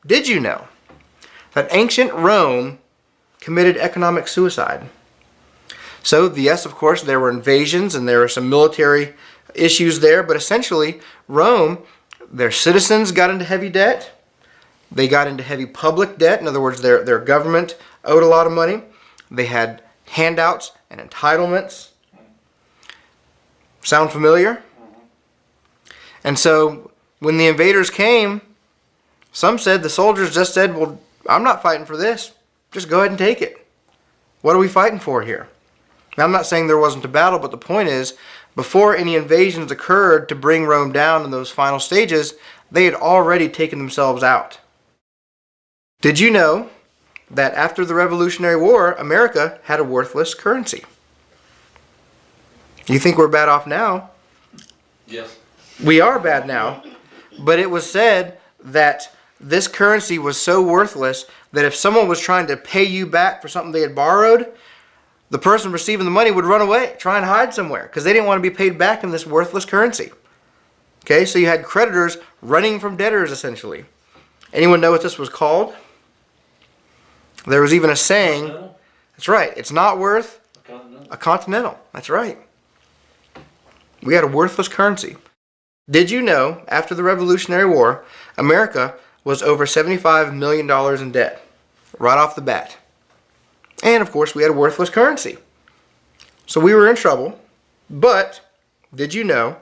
Did you know that ancient Rome committed economic suicide? So yes, of course, there were invasions and there were some military issues there, but essentially Rome, their citizens got into heavy debt. They got into heavy public debt. In other words, their government owed a lot of money. They had handouts and entitlements. Sound familiar? And so when the invaders came, some said, the soldiers just said, well, I'm not fighting for this. Just go ahead and take it. What are we fighting for here? Now, I'm not saying there wasn't a battle, but the point is, before any invasions occurred to bring Rome down in those final stages, they had already taken themselves out. Did you know that after the Revolutionary War, America had a worthless currency? You think we're bad off now? Yes. We are bad now, but it was said that this currency was so worthless that if someone was trying to pay you back for something they had borrowed, the person receiving the money would run away, try and hide somewhere, because they didn't want to be paid back in this worthless currency. Okay, so you had creditors running from debtors, essentially. Anyone know what this was called? There was even a saying. Continental? That's right. It's not worth a continental. That's right. We had a worthless currency. Did you know, after the Revolutionary War, America was over $75 million in debt, right off the bat. And of course, we had a worthless currency. So we were in trouble, but did you know,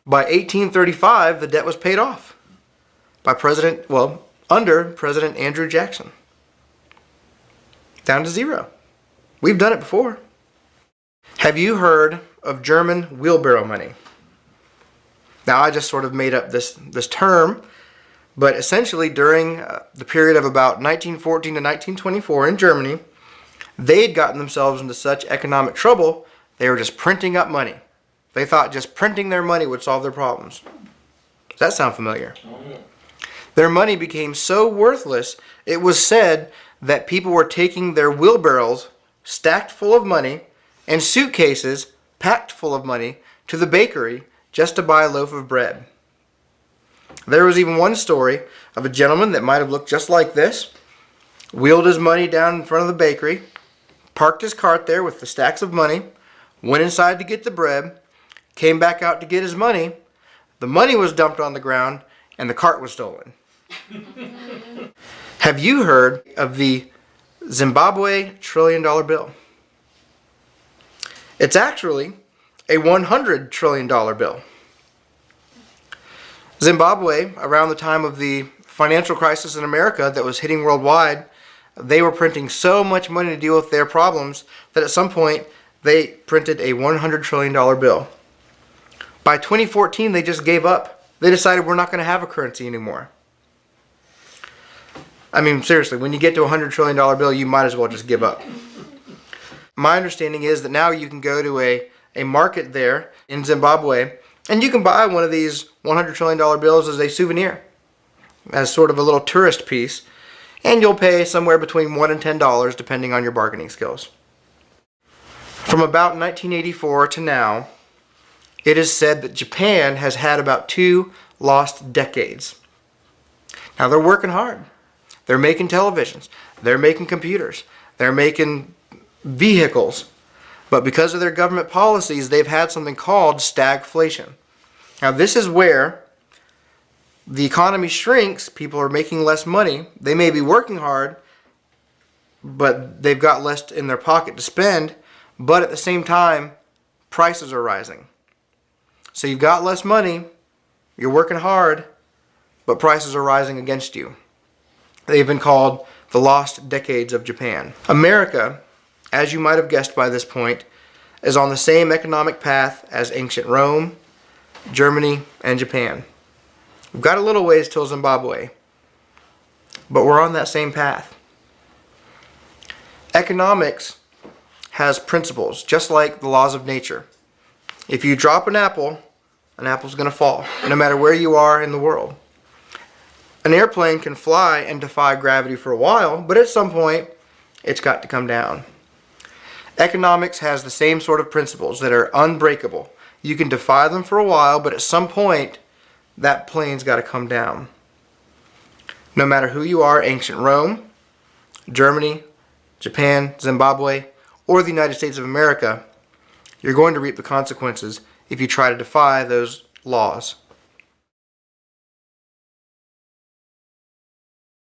by 1835, the debt was paid off by under President Andrew Jackson. Down to zero. We've done it before. Have you heard of German wheelbarrow money? Now, I just sort of made up this term, but essentially during the period of about 1914 to 1924 in Germany, they'd gotten themselves into such economic trouble, they were just printing up money. They thought just printing their money would solve their problems. Does that sound familiar? Their money became so worthless, it was said that people were taking their wheelbarrows stacked full of money and suitcases packed full of money to the bakery just to buy a loaf of bread. There was even one story of a gentleman that might have looked just like this, wheeled his money down in front of the bakery, parked his cart there with the stacks of money, went inside to get the bread, came back out to get his money. The money was dumped on the ground and the cart was stolen. Have you heard of the Zimbabwe $1 trillion bill? It's actually a $100 trillion bill. Zimbabwe, around the time of the financial crisis in America that was hitting worldwide, they were printing so much money to deal with their problems that at some point they printed a $100 trillion bill. By 2014, they just gave up. They decided we're not going to have a currency anymore. I mean, seriously, when you get to a $100 trillion bill, you might as well just give up. My understanding is that now you can go to a market there in Zimbabwe and you can buy one of these $100 trillion bills as a souvenir, as sort of a little tourist piece, and you'll pay somewhere between $1 and $10 depending on your bargaining skills. From about 1984 to now, it is said that Japan has had about 2 lost decades. Now they're working hard. They're making televisions. They're making computers. They're making vehicles. But because of their government policies, they've had something called stagflation. Now this is where the economy shrinks, people are making less money, they may be working hard, but they've got less in their pocket to spend, but at the same time, prices are rising. So you've got less money, you're working hard, but prices are rising against you. They've been called the lost decades of Japan. America, as you might have guessed by this point, is on the same economic path as ancient Rome, Germany, and Japan. We've got a little ways till Zimbabwe, but we're on that same path. Economics has principles, just like the laws of nature. If you drop an apple's going to fall, no matter where you are in the world. An airplane can fly and defy gravity for a while, but at some point, it's got to come down. Economics has the same sort of principles that are unbreakable. You can defy them for a while, but at some point, that plane's got to come down. No matter who you are, ancient Rome, Germany, Japan, Zimbabwe, or the United States of America, you're going to reap the consequences if you try to defy those laws.